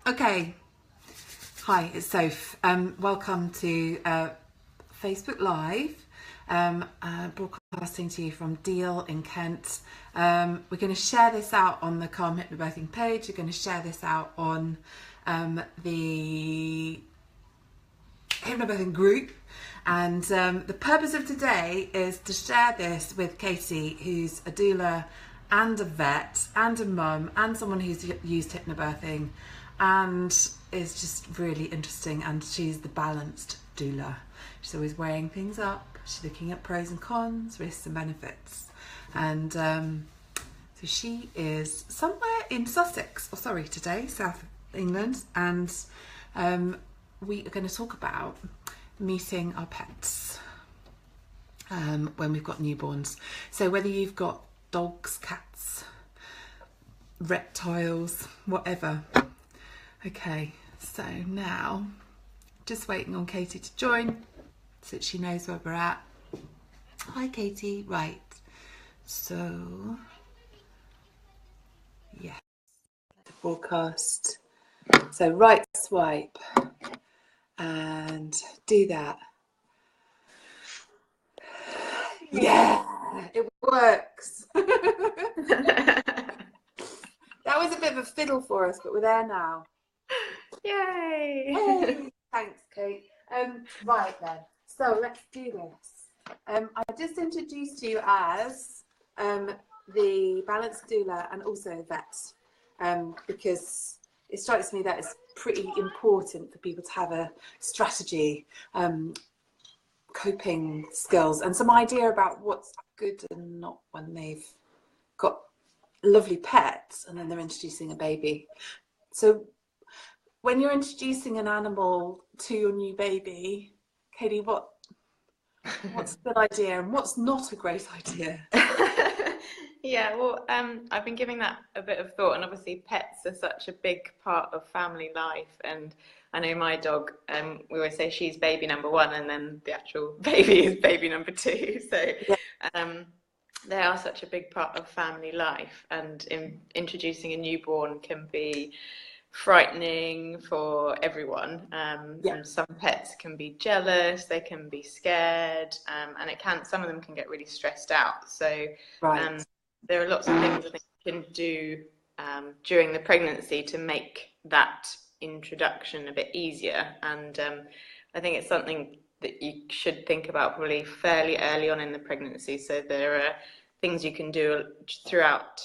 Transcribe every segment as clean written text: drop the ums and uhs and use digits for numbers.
Okay, hi, it's Soph. Welcome to Facebook Live, broadcasting to you from Deal in Kent. We're going to share this out on the Calm Hypnobirthing page. We're going to share this out on the hypnobirthing group. And the purpose of today is to share this with Katie, who's a doula and a vet and a mum and someone who's used hypnobirthing and is just really interesting. And she's the balanced doula. She's always weighing things up. She's looking at pros and cons, risks and benefits. And so she is somewhere in Sussex, today, South England. And we are going to talk about meeting our pets when we've got newborns. So whether you've got dogs, cats, reptiles, whatever. Okay, so now just waiting on Katie to join so that she knows where we're at. Hi Katie, right, so yeah, broadcast, so right swipe and do that. Yeah, it works. That was a bit of a fiddle for us, but we're there now. Yay! Hey, thanks, Kate. Right then, so let's do this. I just introduced you as the balanced doula and also vet, because it strikes me that it's pretty important for people to have a strategy, coping skills, and some idea about what's good and not when they've got lovely pets and then they're introducing a baby. So when you're introducing an animal to your new baby, Katie, what's a good idea and what's not a great idea? Yeah, well, I've been giving that a bit of thought, and obviously pets are such a big part of family life. And I know my dog, we always say she's baby number one, and then the actual baby is baby number two. So Yeah. they are such a big part of family life, and introducing a newborn can be frightening for everyone. Yeah. And some pets can be jealous, they can be scared, and some of them can get really stressed out. So Right. there are lots of things I think you can do during the pregnancy to make that introduction a bit easier. And I think it's something that you should think about probably fairly early on in the pregnancy. So there are things you can do throughout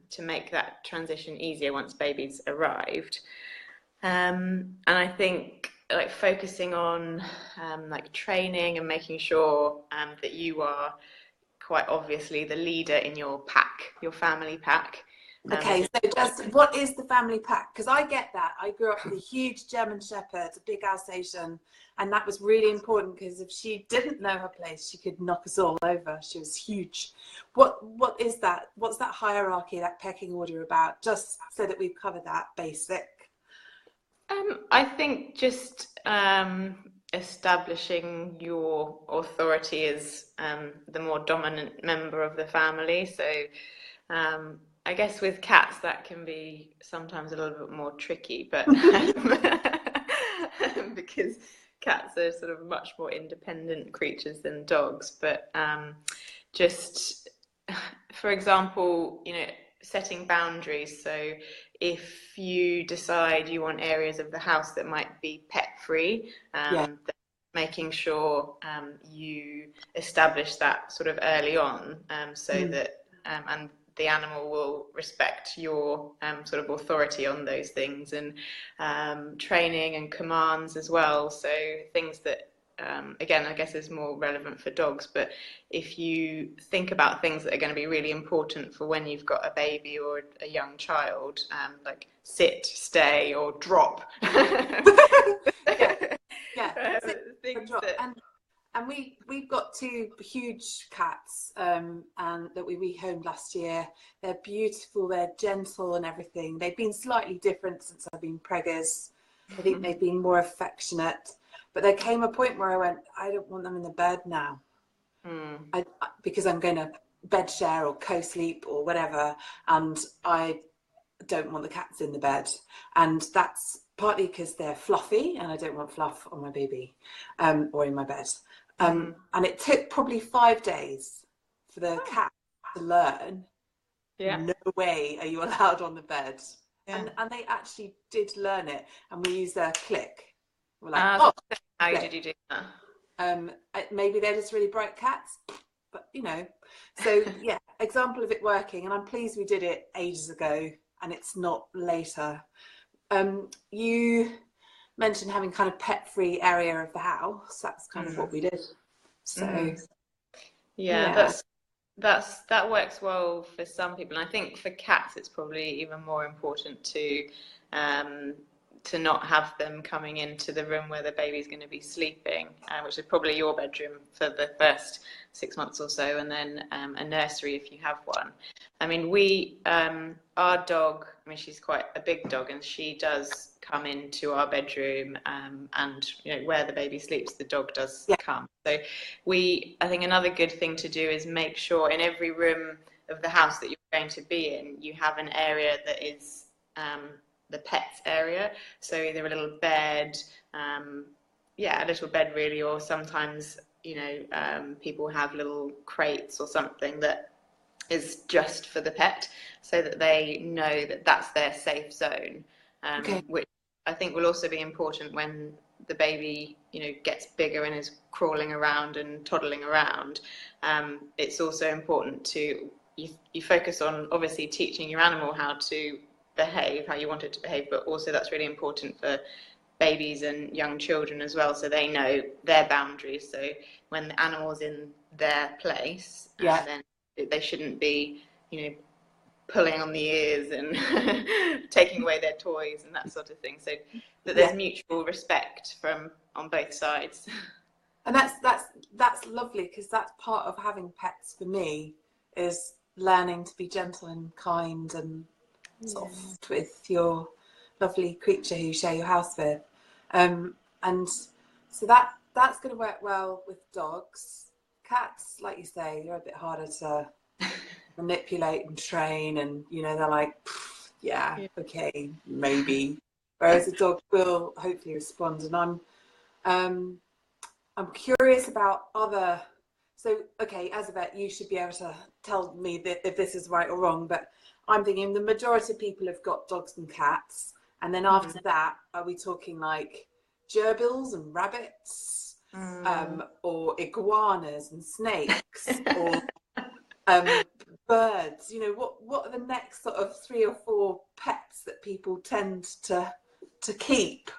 to make that transition easier once baby's arrived. And I think like focusing on like training and making sure that you are quite obviously the leader in your pack, your family pack. Okay, so what is the family pack? Because I get that. I grew up with a huge German Shepherd, a big Alsatian, and that was really important because if she didn't know her place, she could knock us all over. She was huge. What is that? What's that hierarchy, that pecking order about? Just so that we've covered that basic. I think just establishing your authority as the more dominant member of the family. So I guess with cats that can be sometimes a little bit more tricky, but because cats are sort of much more independent creatures than dogs. But just, for example, setting boundaries. So if you decide you want areas of the house that might be pet free, Yeah. making sure you establish that sort of early on, so that and the animal will respect your sort of authority on those things, and training and commands as well. So things that again, I guess is more relevant for dogs, but if you think about things that are going to be really important for when you've got a baby or a young child, like sit, stay, or drop. Yeah. Things that... And we've got two huge cats and that we rehomed last year. They're beautiful, they're gentle and everything. They've been slightly different since I've been preggers. I think they've been more affectionate. But there came a point where I went, I don't want them in the bed now. Because I'm going to bed share or co-sleep or whatever. And don't want the cats in the bed, and that's partly because they're fluffy and I don't want fluff on my baby or in my bed. And it took probably 5 days for the cat to learn, no way are you allowed on the bed. And they actually did learn it, and we used a click. We're like, how click. did you do that? Maybe they're just really bright cats, but so yeah, example of it working, and I'm pleased we did it ages ago and it's not later. You mentioned having kind of pet-free area of the house. That's kind of what we did. So that works well for some people. And I think for cats, it's probably even more important to not have them coming into the room where the baby's going to be sleeping, which is probably your bedroom for the first 6 months or so, and then a nursery if you have one. I mean, our dog, I mean, she's quite a big dog, and she does come into our bedroom, and where the baby sleeps, the dog does come. So I think another good thing to do is make sure in every room of the house that you're going to be in, you have an area that is the pets area. So either a little bed, a little bed really, or sometimes people have little crates or something that is just for the pet, so that they know that that's their safe zone, which I think will also be important when the baby gets bigger and is crawling around and toddling around. It's also important to you focus on obviously teaching your animal how to behave, how you want it to behave, but also that's really important for babies and young children as well, so they know their boundaries. So when the animal's in their place, then they shouldn't be pulling on the ears and taking away their toys and that sort of thing, so that there's mutual respect on both sides. And that's lovely, because that's part of having pets for me, is learning to be gentle and kind and soft with your lovely creature who you share your house with, and so that's going to work well with dogs. Cats, like you say, they're a bit harder to manipulate and train, and they're like, okay, maybe, whereas a dog will hopefully respond. And I'm curious about other. So, okay, as a vet, you should be able to tell me if this is right or wrong, but I'm thinking the majority of people have got dogs and cats, and then after that, are we talking like gerbils and rabbits, or iguanas and snakes, or birds? What are the next sort of 3 or 4 pets that people tend to keep,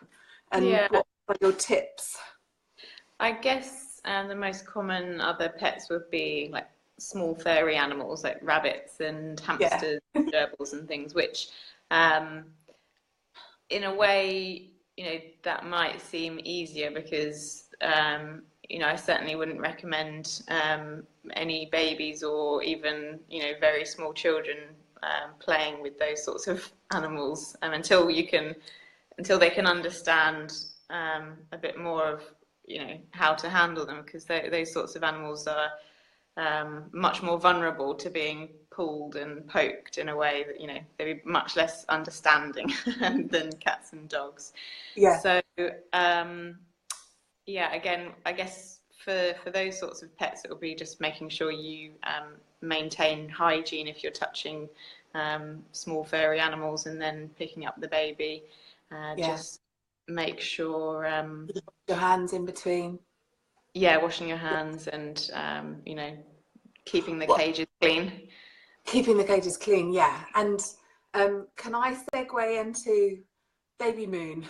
and what are your tips? I guess the most common other pets would be like small furry animals like rabbits and hamsters and gerbils and things, which in a way that might seem easier, because I certainly wouldn't recommend any babies or even very small children playing with those sorts of animals until they can understand a bit more of how to handle them, because those sorts of animals are much more vulnerable to being pulled and poked in a way that they'd be much less understanding than cats and dogs. So again, I guess for those sorts of pets, it will be just making sure you maintain hygiene if you're touching small furry animals and then picking up the baby. Just make sure your hands in between. Washing your hands, and keeping the cages clean. Keeping the cages clean, and can I segue into baby moon,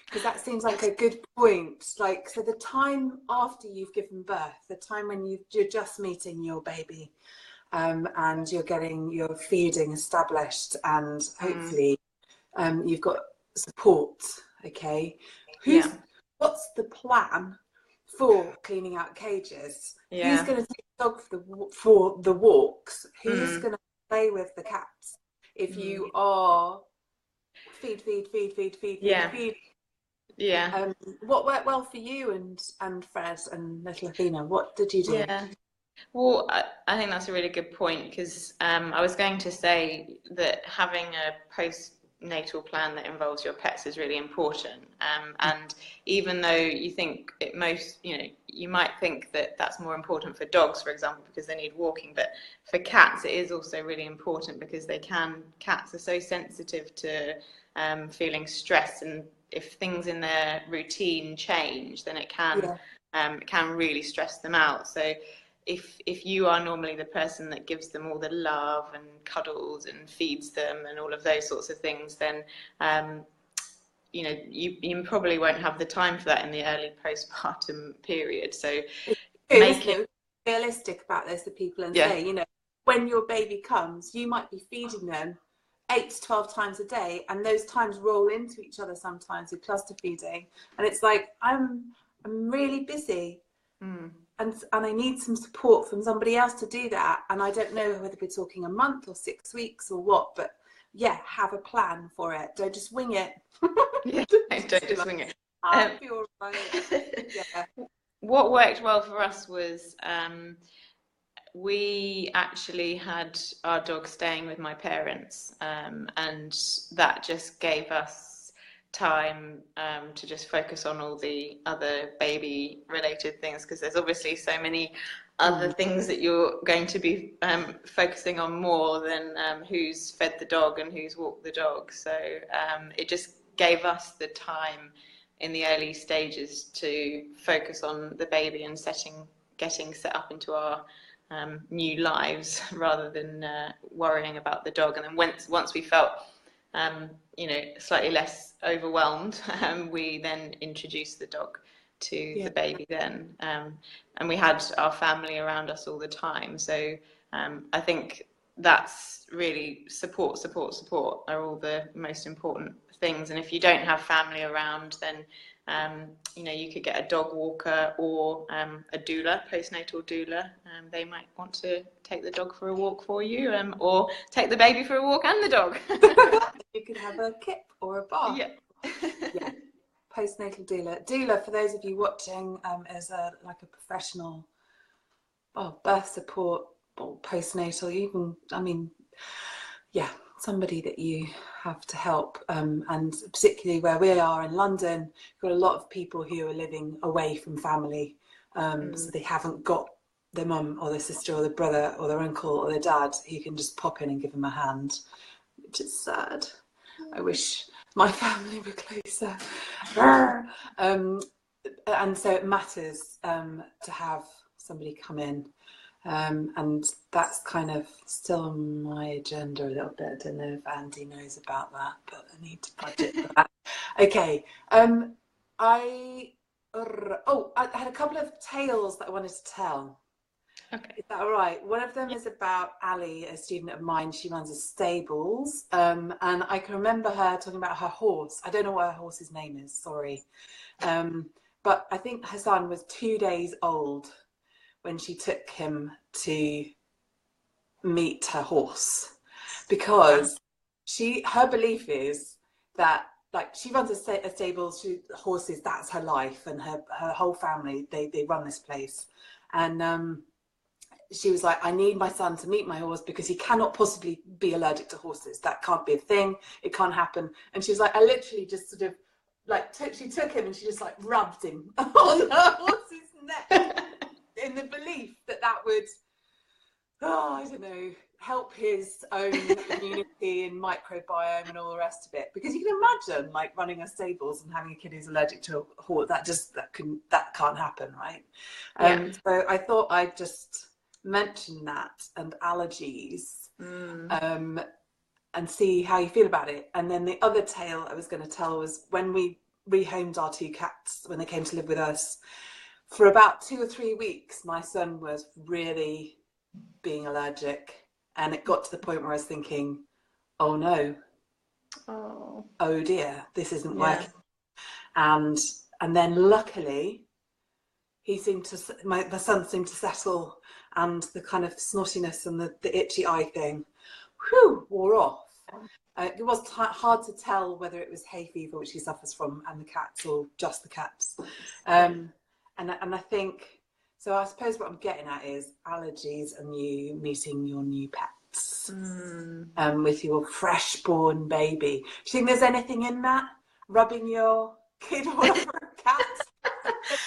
because that seems like a good point. Like, so the time after you've given birth, the time when you're just meeting your baby, and you're getting your feeding established, and hopefully you've got support. Okay, what's the plan for cleaning out cages? Who's going to take the dog for the walks? Who's going to play with the cats? If you are feed. What worked well for you and Fred and little Athena? What did you do? Well, I think that's a really good point because I was going to say that having a postnatal plan that involves your pets is really important. And even though you think you might think that that's more important for dogs, for example, because they need walking, but for cats, it is also really important because cats are so sensitive to feeling stress, and if things in their routine change, then Yeah. it can really stress them out. So if you are normally the person that gives them all the love and cuddles and feeds them and all of those sorts of things, then you probably won't have the time for that in the early postpartum period. So It's true, isn't make it, it? Realistic about this to people and yeah, say, when your baby comes, you might be feeding them 8 to 12 times a day, and those times roll into each other sometimes with cluster feeding. And it's like, I'm really busy. mm, And I need some support from somebody else to do that. And I don't know whether we're talking a month or 6 weeks or what, but yeah, have a plan for it. Don't just wing it. yeah, don't just wing it. I'll be all right. Yeah. What worked well for us was we actually had our dog staying with my parents, and that just gave us time to just focus on all the other baby related things, because there's obviously so many other things that you're going to be focusing on more than who's fed the dog and who's walked the dog. So it just gave us the time in the early stages to focus on the baby and getting set up into our new lives rather than worrying about the dog. And then once we felt slightly less overwhelmed, we then introduced the dog to the baby then, and we had our family around us all the time. So I think that's really support are all the most important things. And if you don't have family around, then you could get a dog walker or a doula, postnatal doula. They might want to take the dog for a walk for you, or take the baby for a walk and the dog. You could have a kip or a bath. Yeah. Yeah. Postnatal doula. Doula, for those of you watching, is like a professional birth support or postnatal, somebody that you have to help, and particularly where we are in London, we've got a lot of people who are living away from family, so they haven't got their mum or their sister or their brother or their uncle or their dad who can just pop in and give them a hand, which is sad. I wish my family were closer. And so it matters to have somebody come in. And that's kind of still on my agenda a little bit. I don't know if Andy knows about that, but I need to budget for that. Okay. I had a couple of tales that I wanted to tell. Okay. Is that all right? One of them is about Ali, a student of mine. She runs a stables, and I can remember her talking about her horse. I don't know what her horse's name is, sorry. But I think Hassan was 2 days old when she took him to meet her horse, because her belief is that, like, she runs a stable, horses, that's her life, and her whole family, they run this place. And she was like, I need my son to meet my horse because he cannot possibly be allergic to horses. That can't be a thing. It can't happen. And she was like, I literally just sort of like she took him and she just like rubbed him on her horse's neck in the belief that would, I don't know, help his own immunity and microbiome and all the rest of it. Because you can imagine like running a stables and having a kid who's allergic to a horse. That can't happen, right? So I thought I'd just mention that and allergies, and see how you feel about it. And then the other tale I was going to tell was when we rehomed our 2 cats when they came to live with us. For about 2 or 3 weeks, my son was really being allergic, and it got to the point where I was thinking, oh no, oh dear, this isn't working. And then luckily the son seemed to settle, and the kind of snottiness and the itchy eye thing wore off. It was hard to tell whether it was hay fever, which he suffers from, and the cats, or just the cats. And I think So I suppose what I'm getting at is allergies and you meeting your new pets, with your fresh-born baby. Do you think there's anything in that? Rubbing your kid all over a cat?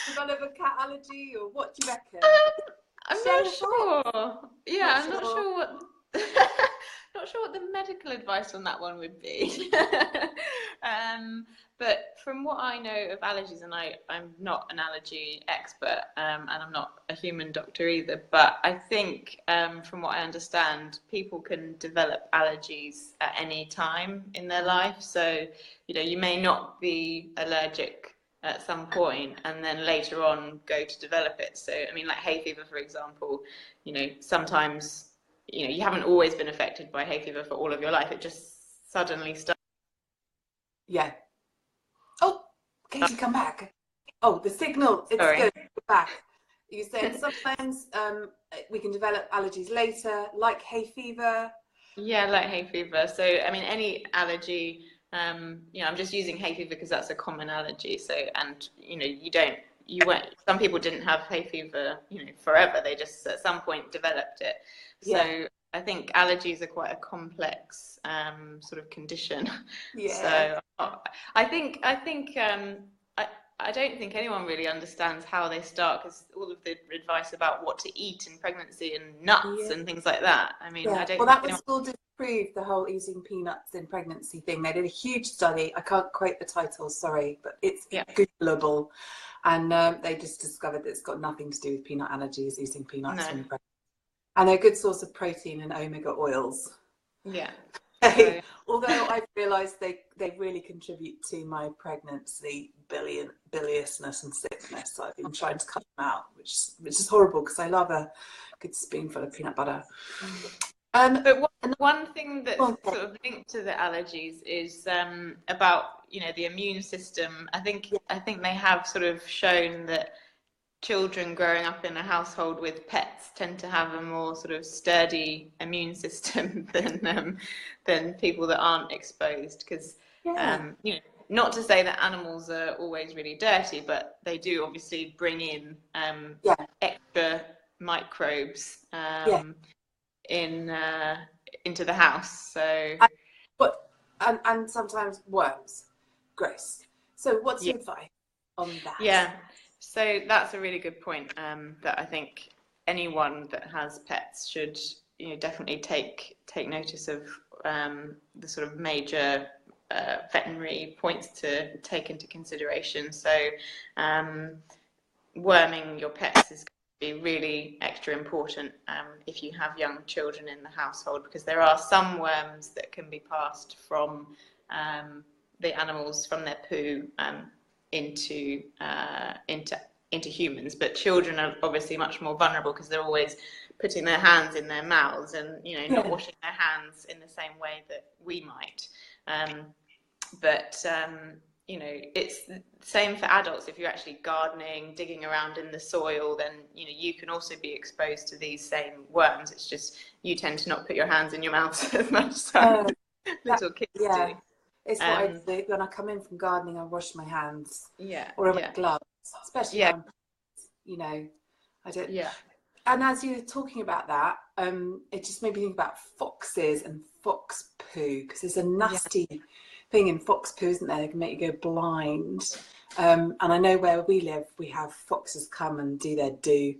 Develop a cat allergy, or what do you reckon? I'm Share not your sure. thoughts. Yeah, Not I'm not sure. sure what not sure what the medical advice on that one would be. But from what I know of allergies, and I'm not an allergy expert, and I'm not a human doctor either, but I think from what I understand, people can develop allergies at any time in their life. So, you may not be allergic at some point and then later on go to develop it. So, I mean, like hay fever, for example, sometimes, you haven't always been affected by hay fever for all of your life. It just suddenly starts. Yeah. Oh, Katie, come back. Oh, the signal, it's Sorry. good. We're back. You said sometimes we can develop allergies later, like hay fever. Yeah, like hay fever. So, I mean, any allergy, I'm just using hay fever because that's a common allergy. So, and, some people didn't have hay fever, forever. They just at some point developed it. Yeah. So I think allergies are quite a complex sort of condition. Yeah. So I don't think anyone really understands how they start, because all of the advice about what to eat in pregnancy and nuts and things like that. I mean, I don't Well, think that was all to prove the whole eating peanuts in pregnancy thing. They did a huge study. I can't quote the title, sorry, but it's Googleable. And they just discovered that it's got nothing to do with peanut allergies, eating peanuts when you're pregnant. And they're a good source of protein and omega oils. Yeah. Although I've realised they really contribute to my pregnancy biliousness and sickness. So I've been trying to cut them out, which is horrible because I love a good spoonful of peanut butter. But one thing that's sort of linked to the allergies is about the immune system. I think they have sort of shown that children growing up in a household with pets tend to have a more sort of sturdy immune system than people that aren't exposed. Because not to say that animals are always really dirty, but they do obviously bring in extra microbes into the house. So, and sometimes worms. Gross. So, what's your advice on that? Yeah. So that's a really good point, that I think anyone that has pets should definitely take notice of, the sort of major veterinary points to take into consideration. So worming your pets is going to be really extra important if you have young children in the household, because there are some worms that can be passed from the animals, from their poo, into humans. But children are obviously much more vulnerable because they're always putting their hands in their mouths and not washing their hands in the same way that we might. It's the same for adults. If you're actually gardening, digging around in the soil, then you can also be exposed to these same worms. It's just you tend to not put your hands in your mouth as much as little kids do. It's what I do when I come in from gardening. I wash my hands, or I wear gloves, especially when I don't. Yeah. And as you were talking about that, it just made me think about foxes and fox poo, because there's a nasty thing in fox poo, isn't there? They can make you go blind. And I know where we live, we have foxes come and do their do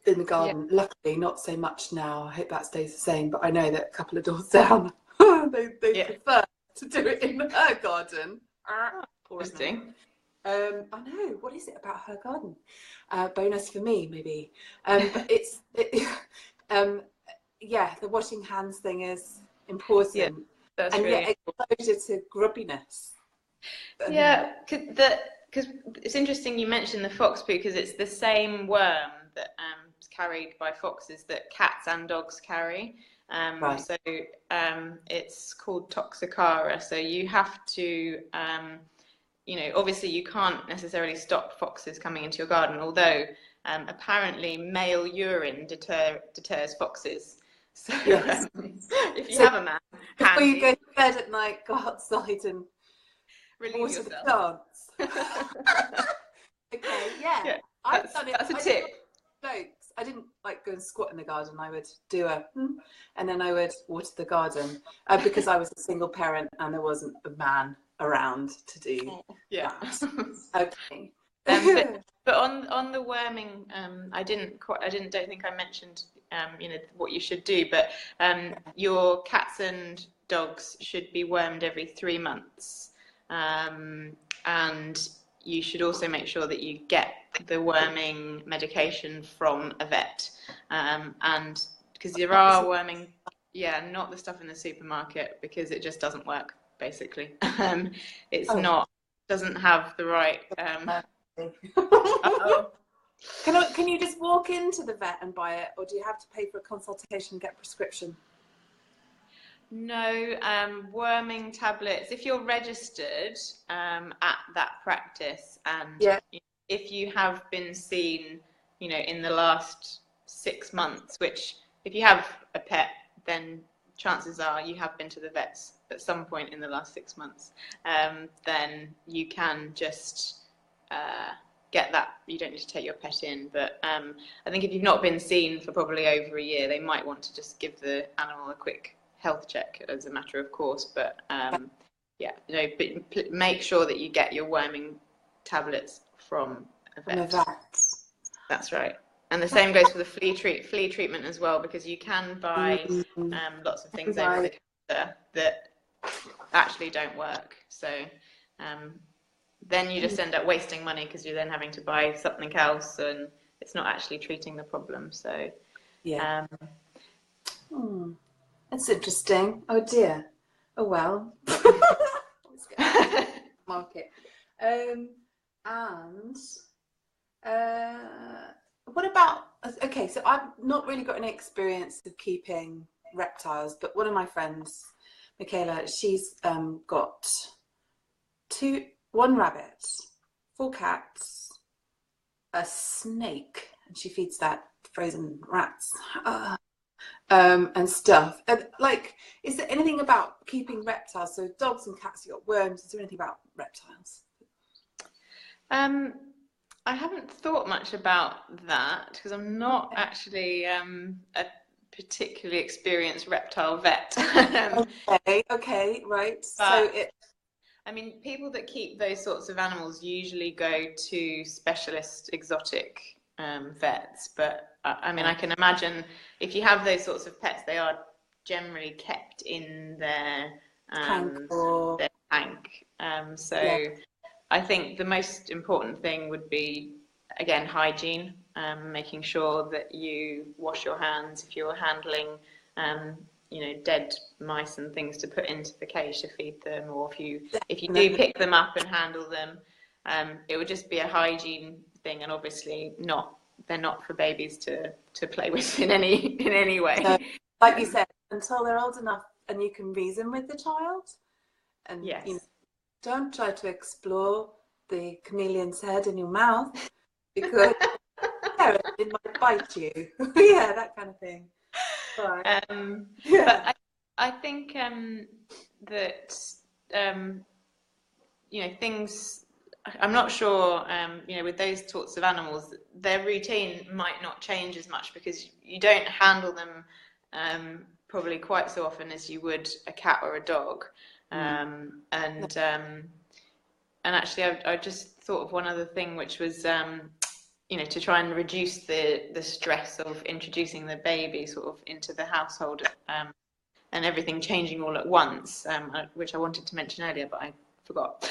in the garden. Luckily, not so much now. I hope that stays the same. But I know that a couple of doors down, they prefer to do it in her garden. Interesting. I know. What is it about her garden? Bonus for me, maybe. But the washing hands thing is important. Yeah, that's and really yet exposure to grubbiness. Because it's interesting you mentioned the fox poo, because it's the same worm that is carried by foxes that cats and dogs carry. So it's called Toxicara. So you have to, obviously you can't necessarily stop foxes coming into your garden, although apparently male urine deters foxes. So if you have a man before you go to bed at night, go outside and relieve water yourself. the plants. Okay, I've done it. That's a tip. blokes. I didn't like go and squat in the garden. I would do and then I would water the garden because I was a single parent and there wasn't a man around to do Yeah. that. Okay. But on the worming, I don't think I mentioned what you should do, but your cats and dogs should be wormed every 3 months, and you should also make sure that you get the worming medication from a vet, and because there are worming, not the stuff in the supermarket, because it just doesn't work basically. It's not, doesn't have the right. Can you just walk into the vet and buy it, or do you have to pay for a consultation and get a prescription? No, worming tablets, if you're registered at that practice, and if you have been seen, in the last 6 months, which if you have a pet, then chances are you have been to the vets at some point in the last 6 months, then you can just get that. You don't need to take your pet in, but I think if you've not been seen for probably over a year, they might want to just give the animal a quick health check as a matter of course. But but make sure that you get your worming tablets from a vet. That's right. And the same goes for the flea treatment as well, because you can buy lots of things over the counter that actually don't work. So then you just end up wasting money, because you're then having to buy something else and it's not actually treating the problem. So that's interesting. Oh dear. Oh well. Market. And what about? Okay, so I've not really got any experience of keeping reptiles, but one of my friends, Michaela, she's got 1 rabbit, 4 cats, a snake, and she feeds that frozen rats and stuff. And, is there anything about keeping reptiles? So dogs and cats, you got worms. Is there anything about reptiles? I haven't thought much about that, because I'm not actually a particularly experienced reptile vet. Okay, right. I mean, people that keep those sorts of animals usually go to specialist exotic vets, but I mean, I can imagine if you have those sorts of pets, they are generally kept in their tank. I think the most important thing would be, again, hygiene, making sure that you wash your hands if you're handling dead mice and things to put into the cage to feed them, or if you do pick them up and handle them, it would just be a hygiene thing, and obviously they're not for babies to play with in any way. So, like you said, until they're old enough and you can reason with the child, and don't try to explore the chameleon's head in your mouth, because it might bite you. That kind of thing. Right. But I think that things. I'm not sure. With those sorts of animals, their routine might not change as much, because you don't handle them probably quite so often as you would a cat or a dog. And actually, I just thought of one other thing, which was to try and reduce the stress of introducing the baby sort of into the household, and everything changing all at once, which I wanted to mention earlier, but I forgot,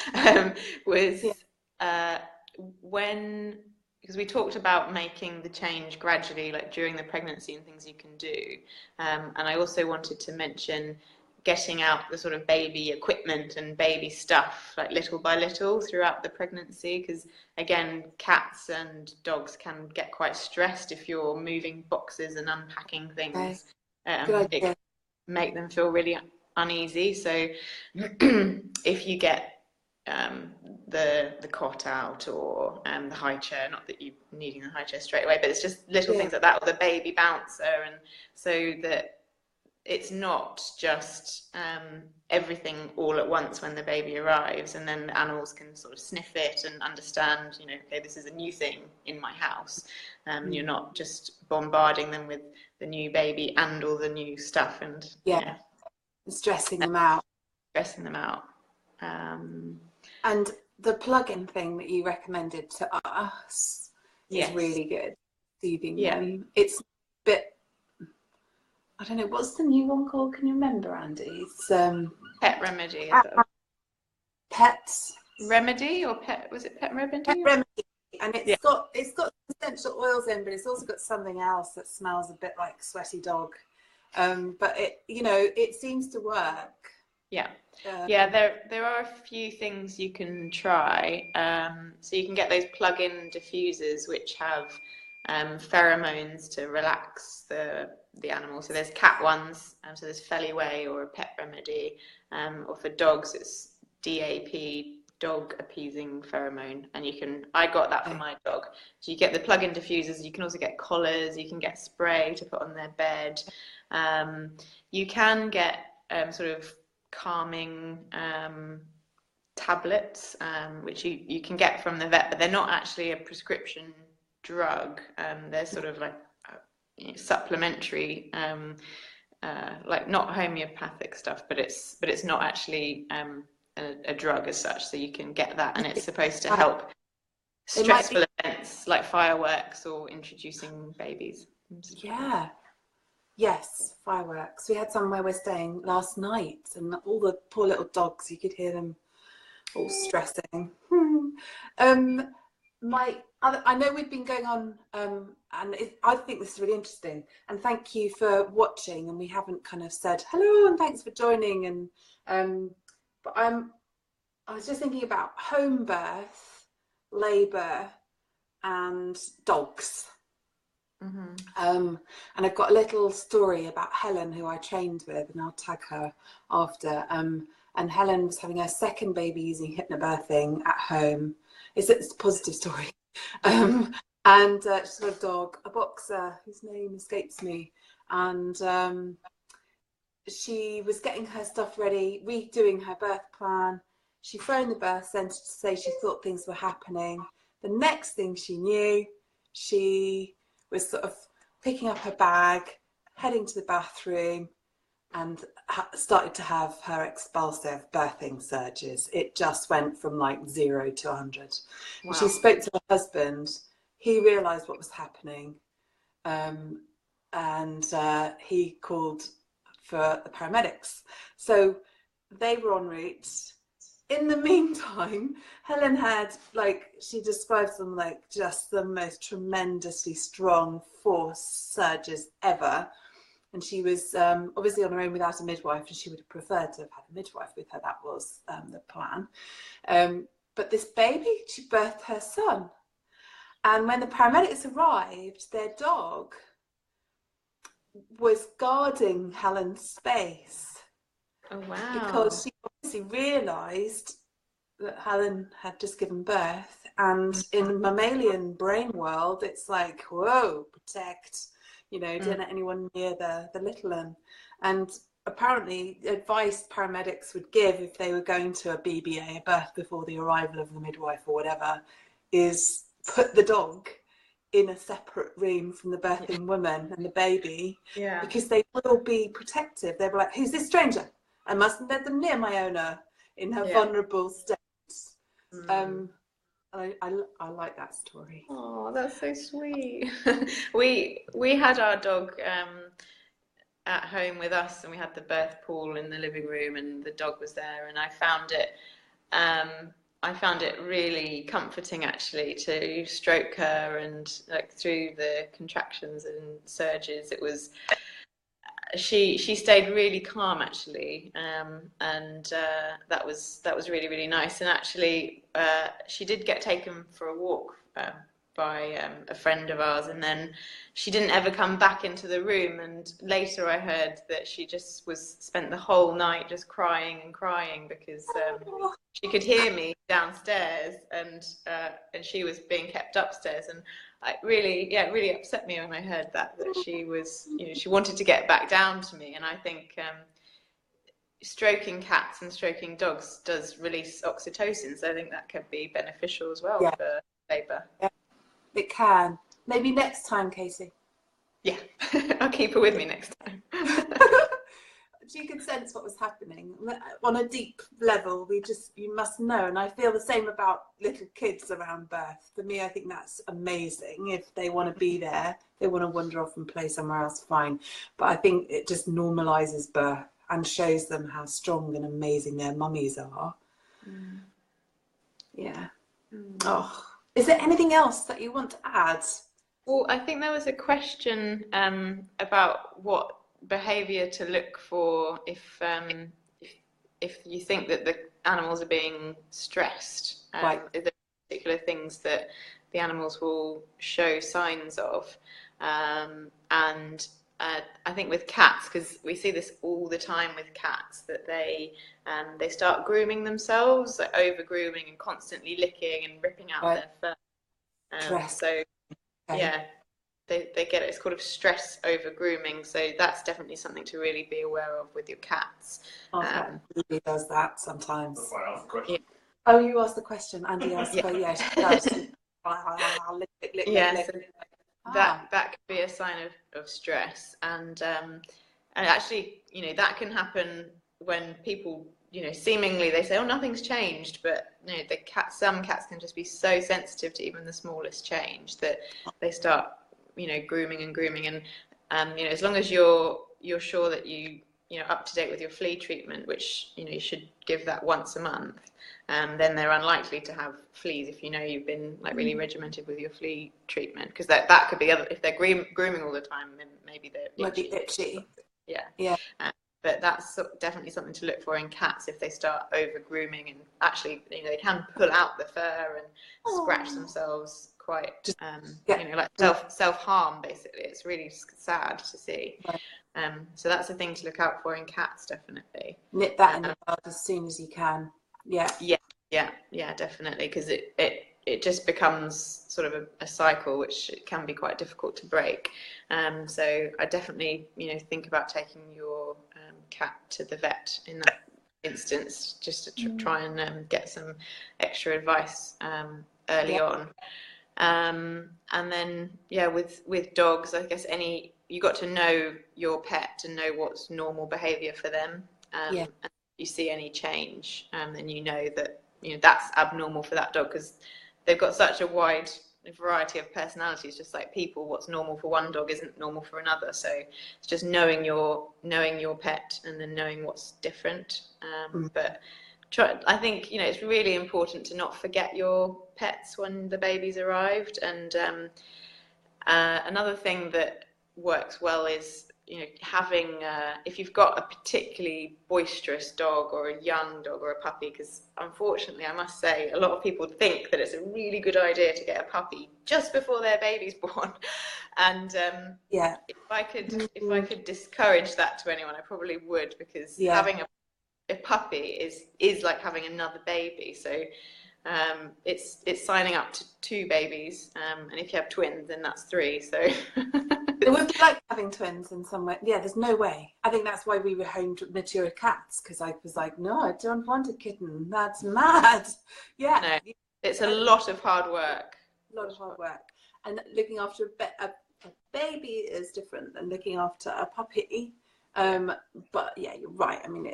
because we talked about making the change gradually, like during the pregnancy, and things you can do. And I also wanted to mention getting out the sort of baby equipment and baby stuff, like little by little throughout the pregnancy, because again, cats and dogs can get quite stressed if you're moving boxes and unpacking things. It can make them feel really uneasy. So if you get the cot out, or the high chair, not that you're needing the high chair straight away, but it's just little things like that, or the baby bouncer, and so that it's not just everything all at once when the baby arrives, and then the animals can sort of sniff it and understand, you know, okay, this is a new thing in my house. You're not just bombarding them with the new baby and all the new stuff, and Yeah, stressing them out. stressing them out. And the plug-in thing that you recommended to us is Yes. really good, soothing Yeah. them. It's a bit, I don't know, what's the new one called? Can you remember, Andy? It's Pet remedy. Pet Remedy, or pet, was it pet remedy? Pet remedy. And it's got essential oils in, but it's also got something else that smells a bit like sweaty dog. But it, you know, it seems to work. Yeah. Yeah, there are a few things you can try. So you can get those plug-in diffusers which have pheromones to relax the animal. So there's cat ones, so there's Feliway or a Pet Remedy, or for dogs it's DAP, dog appeasing pheromone, and I got that for my dog. So you get the plug-in diffusers. You can also get collars. You can get spray to put on their bed. You can get sort of calming tablets, which you can get from the vet, but they're not actually a prescription drug. They're sort of like supplementary, like not homeopathic stuff, but it's not actually a drug as such. So you can get that, and it's supposed to help stressful events like fireworks or introducing babies. Yeah. Yes, fireworks. We had some where we're staying last night, and all the poor little dogs, you could hear them all stressing. I know we've been going on, and I think this is really interesting. And thank you for watching. And we haven't kind of said hello and thanks for joining. And but I was just thinking about home birth, labour, and dogs. And I've got a little story about Helen, who I trained with, and I'll tag her after. And Helen's having her second baby using hypnobirthing at home. It's a positive story. And she's got a dog, a boxer whose name escapes me. And she was getting her stuff ready, redoing her birth plan. She phoned the birth centre to say she thought things were happening. The next thing she knew, she was sort of picking up her bag, heading to the bathroom, and started to have her expulsive birthing surges. It just went from like 0 to 100. Wow. She spoke to her husband. He realised what was happening, and he called for the paramedics. So they were en route. In the meantime, Helen had, like, she describes them like just the most tremendously strong force surges ever. And she was obviously on her own without a midwife, and she would have preferred to have had a midwife with her. That was the plan. But this baby, she birthed her son. And when the paramedics arrived, their dog was guarding Helen's space. Oh, wow. Because she obviously realised that Helen had just given birth, and in mammalian brain world, it's like, whoa, protect, you know, don't let anyone near the little one. And apparently advice paramedics would give if they were going to a BBA, a birth before the arrival of the midwife or whatever, is put the dog in a separate room from the birthing woman and the baby, because they will be protective. They were like, who's this stranger? I mustn't let them near my owner in her vulnerable state. I like that story. Oh, that's so sweet. We had our dog at home with us, and we had the birth pool in the living room, and the dog was there, and I found it really comforting, actually, to stroke her, and like through the contractions and surges, it was. She stayed really calm, actually, and that was really, really nice. And actually, she did get taken for a walk a friend of ours, and then she didn't ever come back into the room. And later I heard that she just spent the whole night just crying and crying because she could hear me downstairs, and she was being kept upstairs. And it really upset me when I heard that she was, she wanted to get back down to me. And I think stroking cats and stroking dogs does release oxytocin, so I think that could be beneficial as well for labour. Yeah, it can. Maybe next time, Casey. Yeah, I'll keep her with me next time. She could sense what was happening on a deep level. You must know. And I feel the same about little kids around birth. For me, I think that's amazing. If they want to be there, they want to wander off and play somewhere else, fine. But I think it just normalizes birth and shows them how strong and amazing their mummies are. Mm. Yeah. Mm. Oh, is there anything else that you want to add? Well, I think there was a question about what behaviour to look for if you think that the animals are being stressed. Right. Is there particular things that the animals will show signs of? I think with cats, because we see this all the time with cats, that they start grooming themselves, like over grooming and constantly licking and ripping out their fur. So yeah, they get it. It's called stress over grooming. So that's definitely something to really be aware of with your cats. Cat really does that sometimes. That's why I asked the question. Yeah. Oh, you asked the question. Andy asked. Yeah, she does. Lick. So that could be a sign of stress, and actually, that can happen when people, seemingly they say, oh, nothing's changed, but some cats can just be so sensitive to even the smallest change that they start, grooming, and as long as you're sure that you're up to date with your flea treatment, which you should give that once a month. Then they're unlikely to have fleas if you've been really regimented with your flea treatment, because that could be if they're grooming all the time, then maybe they're itchy. Yeah. But that's definitely something to look for in cats if they start over grooming, and actually they can pull out the fur and scratch themselves quite like self harm basically. It's really sad to see. Right. So that's a thing to look out for in cats, definitely. Nip that in the bud as soon as you can. Yeah, definitely, because it just becomes sort of a cycle which can be quite difficult to break. So I definitely think about taking your cat to the vet in that instance, just to try and get some extra advice early on. And then with dogs, I guess you got to know your pet and know what's normal behavior for them. And if you see any change, then you know that that's abnormal for that dog, because they've got such a wide variety of personalities, just like people. What's normal for one dog isn't normal for another. So it's just knowing your pet and then knowing what's different. But I think it's really important to not forget your pets when the baby's arrived. And another thing that works well is having if you've got a particularly boisterous dog or a young dog or a puppy, because unfortunately I must say a lot of people think that it's a really good idea to get a puppy just before their baby's born, and if I could discourage that to anyone, I probably would, because having a puppy is like having another baby. So it's signing up to 2 babies, and if you have twins, then that's 3. So it would be like having twins in some way. Yeah, there's no way. I think that's why we were homed mature cats, because I was like, no, I don't want a kitten. That's mad. Yeah, no, it's a lot of hard work. And looking after a baby is different than looking after a puppy. But yeah, you're right. I mean,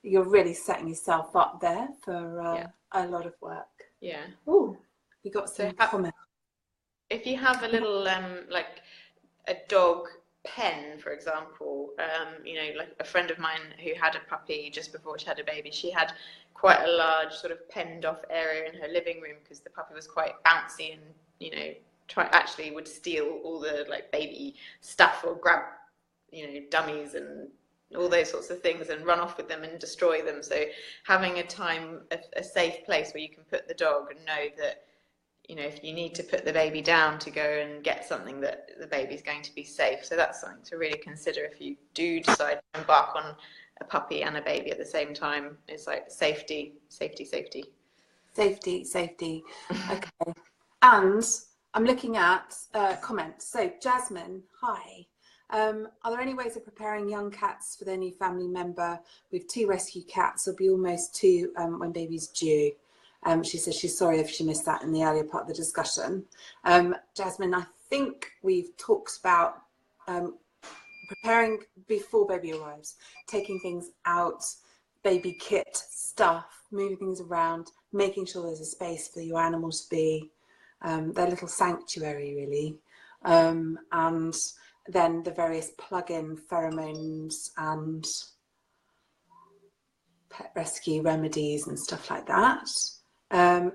you're really setting yourself up there for a lot of work. Yeah. Oh, we got some comments. If you have a little like a dog pen, for example, like a friend of mine who had a puppy just before she had a baby, she had quite a large sort of penned off area in her living room because the puppy was quite bouncy and actually would steal all the baby stuff or grab dummies and all those sorts of things and run off with them and destroy them. So having a safe place where you can put the dog and know that you know, if you need to put the baby down to go and get something, that the baby's going to be safe. So that's something to really consider if you do decide to embark on a puppy and a baby at the same time. It's like safety, safety, safety. Safety, safety. Okay. And I'm looking at comments. So Jasmine, hi. Are there any ways of preparing young cats for their new family member? With 2 rescue cats, will be almost 2 when baby's due. She says she's sorry if she missed that in the earlier part of the discussion. Jasmine, I think we've talked about preparing before baby arrives, taking things out, baby kit stuff, moving things around, making sure there's a space for your animals to be their little sanctuary, really. And then the various plug-in pheromones and pet rescue remedies and stuff like that.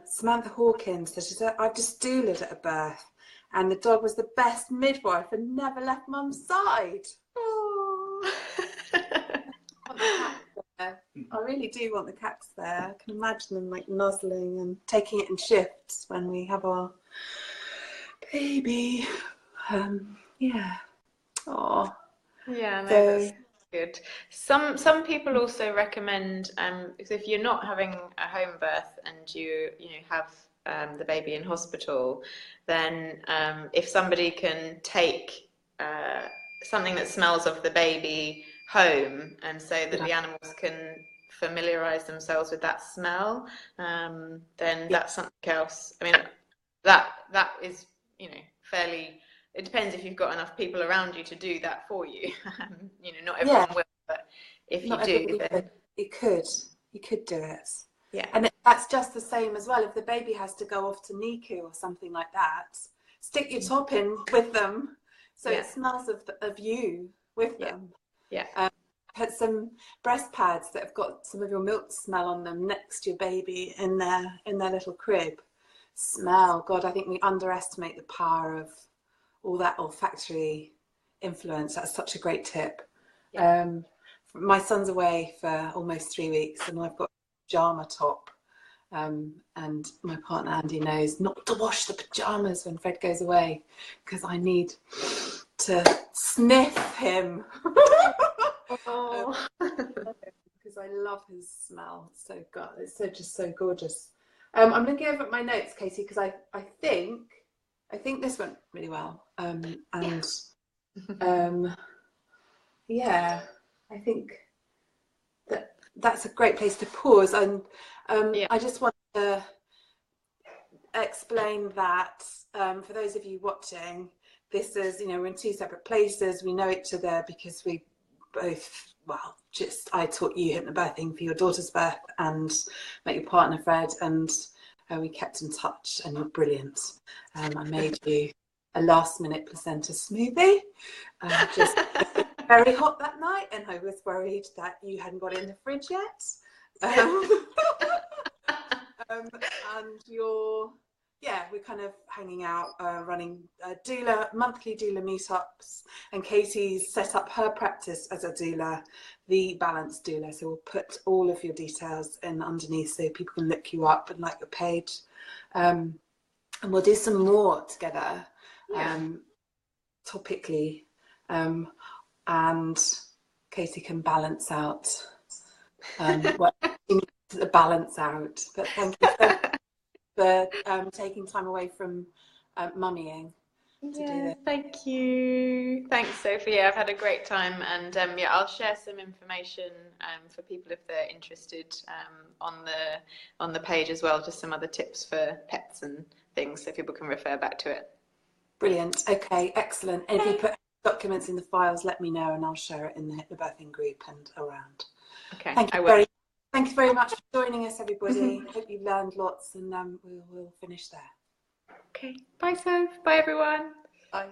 Samantha Hawkins says, she said, I've just doulaed at a birth and the dog was the best midwife and never left mum's side. Oh. I really do want the cats there. I can imagine them like nuzzling and taking it in shifts when we have our baby. Yeah. Oh. Yeah, no, that's good. Some people also recommend, if you're not having a home birth and you have the baby in hospital, then if somebody can take something that smells of the baby home, and so that the animals can familiarize themselves with that smell, then that's something else. I mean, that is, fairly. It depends if you've got enough people around you to do that for you. Not everyone will, but if you do, then you could do it. Yeah. And that's just the same as well. If the baby has to go off to NICU or something like that, stick your top in with them so it smells of you with them. Yeah. Put some breast pads that have got some of your milk smell on them next to your baby in their little crib. Smell. God, I think we underestimate the power of all that olfactory influence. That's such a great tip. Yeah. My son's away for almost 3 weeks and I've got a pyjama top. And my partner Andy knows not to wash the pyjamas when Fred goes away because I need to sniff him. Oh. Because I love his smell. So God, it's just so gorgeous. I'm looking over at my notes, Katie, because I think this went really well. Yeah, I think that's a great place to pause. And I just want to explain that for those of you watching, this is, we're in 2 separate places. We know each other because we both, I taught you hypnobirthing for your daughter's birth and met your partner, Fred, and we kept in touch and you're brilliant. I made you a last-minute placenta smoothie, just very hot that night, and I was worried that you hadn't got it in the fridge yet. And we're kind of hanging out, running monthly doula meetups, and Katie's set up her practice as a doula, the Balanced Doula. So we'll put all of your details in underneath so people can look you up and like your page. And we'll do some more together, topically, and Katie can balance out what she needs to balance out. But thank you so much for taking time away from mummying to do this. Thank you. Thanks, Sophie. I've had a great time, and I'll share some information for people if they're interested on the page as well, just some other tips for pets and things so people can refer back to it. Brilliant. Okay, excellent. And if you put documents in the files, let me know and I'll share it in the hypnobirthing group and around. Okay, thank you very much for joining us, everybody. Hope you've learned lots, and we'll finish there. Okay, bye, Soph. Bye, everyone. Bye.